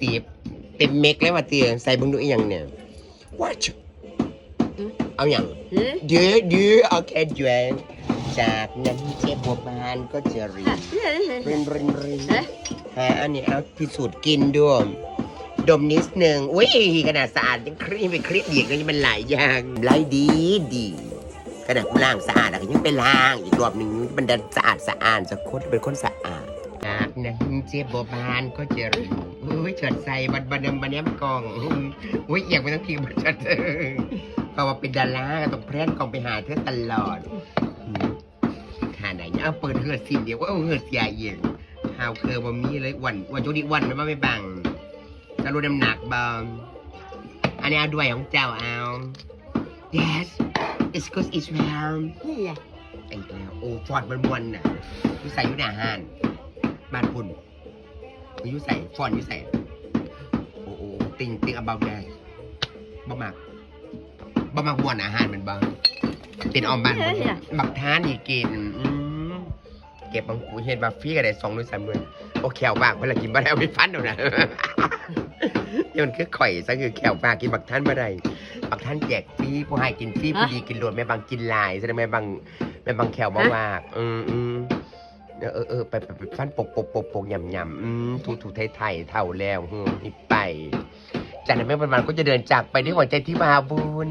ตีบเต็มเม็กแล้วว่าเตียใส่เบิ่งดูอีหยังเนี่ย What เอาอย่างเดี๋ยวโอเคจวนจากนั้นเจ็บบัวบานก็จะรินอันนี้เอาพิสูจน์กินด้วยดมนิดนึงอุ้ยขนาดสะอาดยังครีมไปคลิปเดียกยังมันหลายอย่างไล่ดีขนาดกูล้างสะอาดอะยังไปล้างอีกรอบหนึ่งมันดันสะอาดจะโคตรเป็นคนสะอาดจากนั้นเจ็บบัวบานก็จะรินอุ้ยเฉิดใส่บันเนี้ยกองอุ้ยอยากไปทั้งทีมันเฉิดเพราะว่าเป็นดาราก็ต้องแพร่นกองไปหาเธอตลอดขนาดนี้เอาเปิดเหือดสิ่งเดียวว่าเหือดใหญ่เย็นฮาวเคอร์บอมี่เลยวันจุดอีกวันไม่บังจะรู้น้ำหนักบางอันนี้เอาด้วยของเจ้าเอา yes it's good it's well นี่แหละไอ้แล้วโอ้ฟอดมันน่ะยุใส่ยุอาหารบ้านคุณยุใส่ฟอนยุใส่โอ้ติง about that บ่มากวนอาหารมันบางเป็นออมบ้านบักทานอีกกินเก็บบางกูเห็นบาฟี่ก็ได้2 ด้วย 3 ด้วยโอแขวปากเวลากินบ่ได้เอาไปฟันเอานะนี่มันคือข่อยซะคือแขวปากกินบักทานบ่ได้บักทานแจกฟรีผู้ให้กินฟรีผู้ดีกินรวดแม่บางกินลายแสดงแม่บางแขวบ่ว่ากไปฟันปกยำถูไทยเท่าแล้วนี่ไปจากนั้นแม่วันก็จะเดินจากไปด้วยหัวใจที่มาบุญ